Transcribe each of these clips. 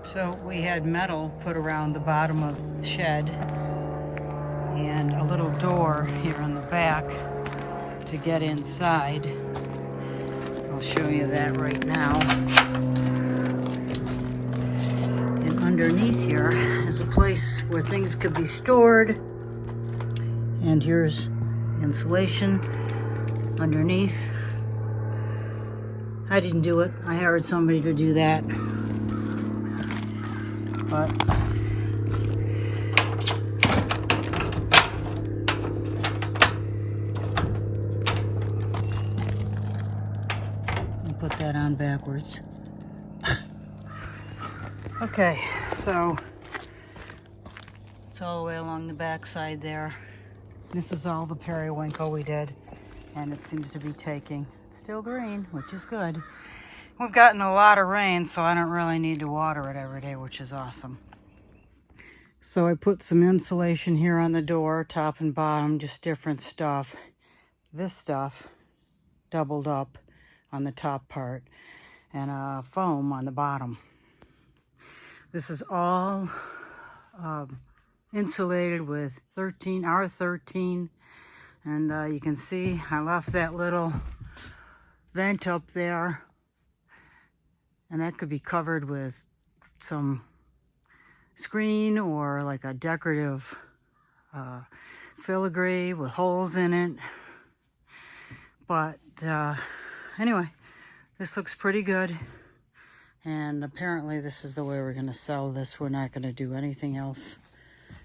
So we had metal put around the bottom of the shed and a little door here on the back to get inside. I'll show you that right now. And underneath here is a place where things could be stored. And here's insulation underneath. I didn't do it. I hired somebody to do that. But put that on backwards. Okay, so it's all the way along the back side there. This is all the periwinkle we did, and it seems to be taking. It's still green, which is good. We've gotten a lot of rain, so I don't really need to water it every day, which is awesome. So I put some insulation here on the door, top and bottom, just different stuff. This stuff doubled up on the top part, and foam on the bottom. This is all insulated with R13, and you can see I left that little vent up there, and that could be covered with some screen or like a decorative filigree with holes in it. But anyway, this looks pretty good, and apparently this is the way we're going to sell this. We're not going to do anything else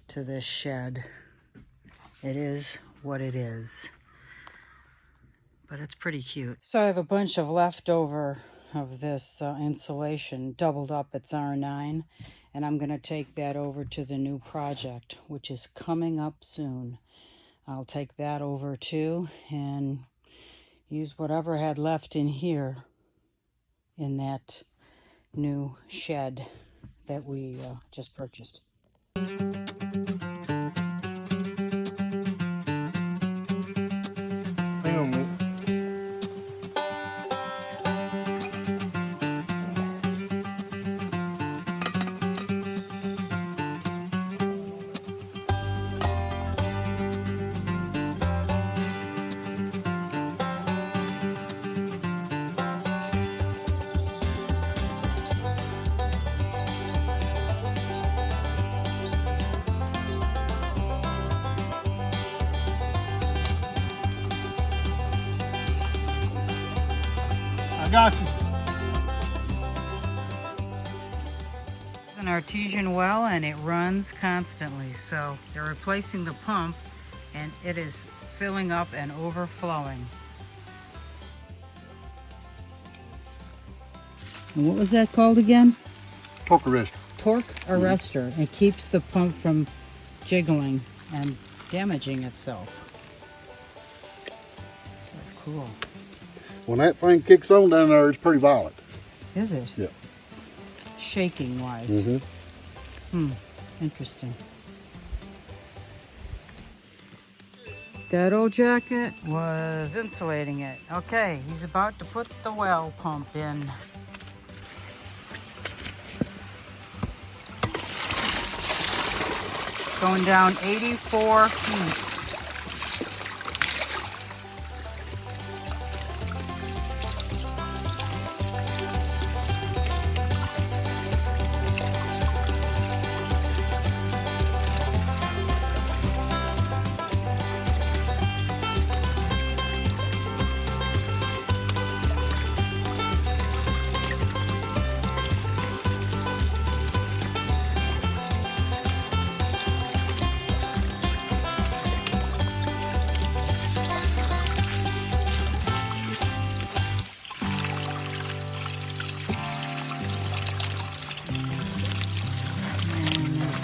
to this shed. It is what it is, but it's pretty cute. So I have a bunch of leftover of this insulation, doubled up. It's R9, and I'm going to take that over to the new project, which is coming up soon. I'll take that over too and use whatever I had left in here in that new shed that we just purchased. I got you. It's an artesian well, and it runs constantly. So they're replacing the pump, and it is filling up and overflowing. And what was that called again? Torque arrestor. Torque arrestor. It keeps the pump from jiggling and damaging itself. So cool. When that thing kicks on down there, it's pretty violent. Is it? Yeah. Shaking wise. Interesting. That old jacket was insulating it. Okay, he's about to put the well pump in. Going down 84 feet.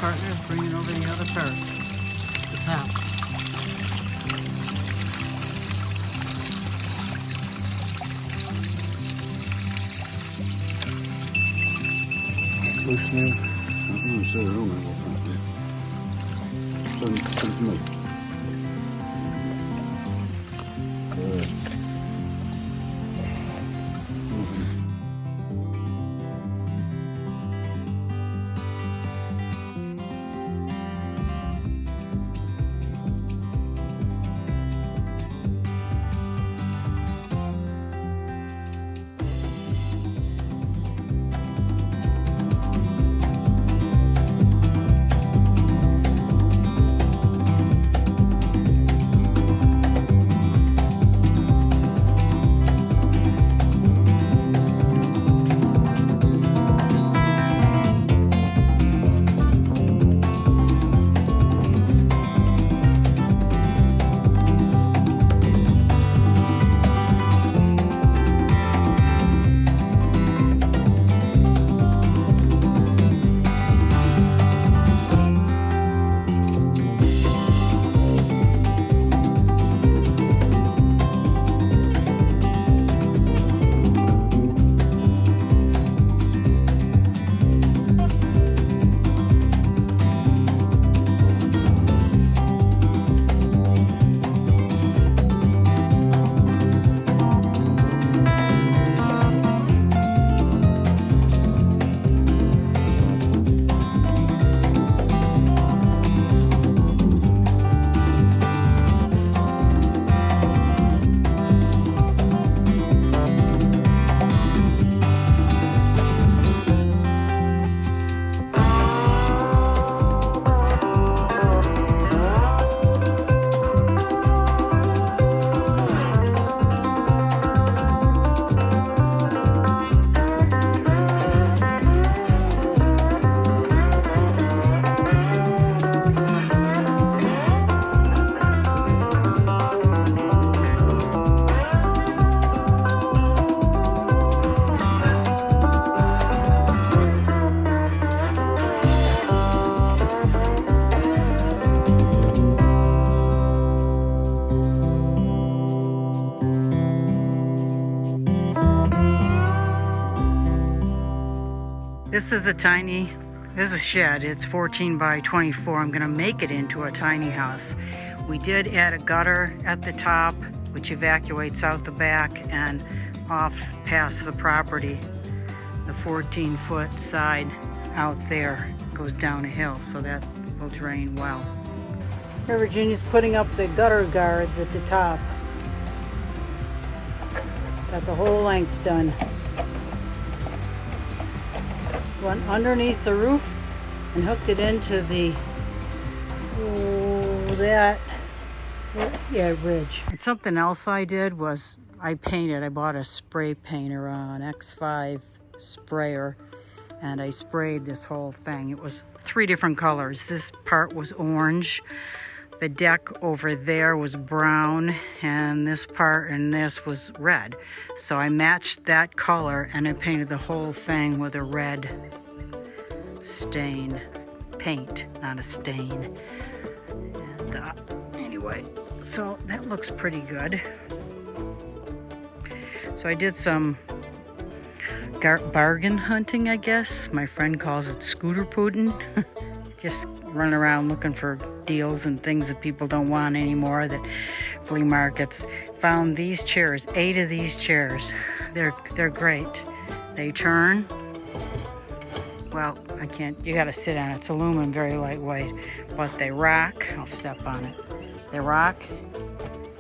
Partners bringing over the other part, the top. Loose now. I'm going to set it on there a little bit. Send it to me. Good. This is a shed. It's 14 by 24. I'm gonna make it into a tiny house. We did add a gutter at the top, which evacuates out the back and off past the property. The 14-foot side out there goes down a hill, so that will drain well. Here Virginia's putting up the gutter guards at the top. Got the whole length done. Went underneath the roof and hooked it into the ridge. And something else I did was I bought a spray painter, an X5 sprayer, and I sprayed this whole thing. It was 3 different colors. This part was orange, the deck over there was brown, and this part and this was red. So I matched that color and I painted the whole thing with a red stain. Paint, not a stain. And anyway, so that looks pretty good. So I did some bargain hunting, I guess. My friend calls it scooter pudding. Just run around looking for deals and things that people don't want anymore, that flea markets. Found these chairs, 8 of these chairs. They're great. They turn. Well, I can't, you gotta sit on it. It's aluminum, very lightweight, but they rock. I'll step on it. They rock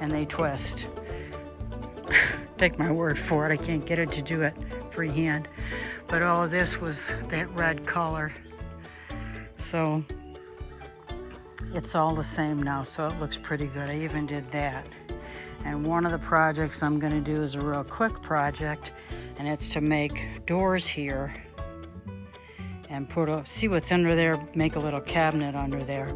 and they twist. Take my word for it. I can't get it to do it freehand. But all of this was that red color. So it's all the same now, so it looks pretty good. I even did that. And one of the projects I'm gonna do is a real quick project, and it's to make doors here and see what's under there, make a little cabinet under there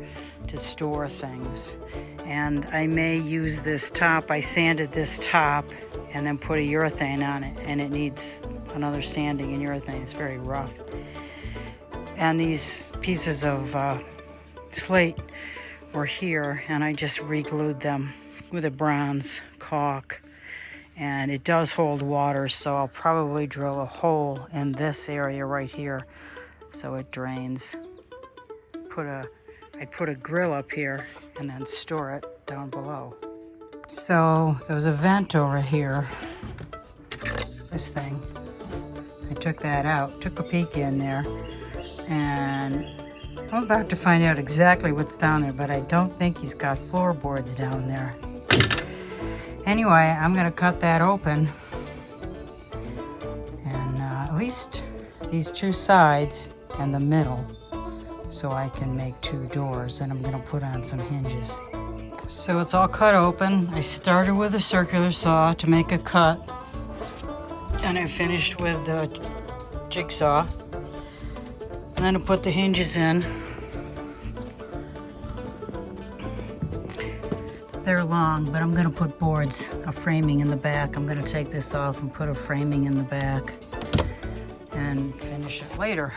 to store things. And I may use this top. I sanded this top and then put a urethane on it, and it needs another sanding and urethane. It's very rough. And these pieces of slate were here, and I just re-glued them with a bronze caulk. And it does hold water, so I'll probably drill a hole in this area right here so it drains. I'd put a grill up here and then store it down below. So there was a vent over here, this thing. I took that out, took a peek in there, and I'm about to find out exactly what's down there, but I don't think he's got floorboards down there. Anyway, I'm gonna cut that open, and at least these 2 sides and the middle, so I can make 2 doors, and I'm gonna put on some hinges. So it's all cut open. I started with a circular saw to make a cut, and I finished with the jigsaw. And then I put the hinges in. They're long, but I'm gonna put boards, a framing in the back. I'm gonna take this off and put a framing in the back and finish it later.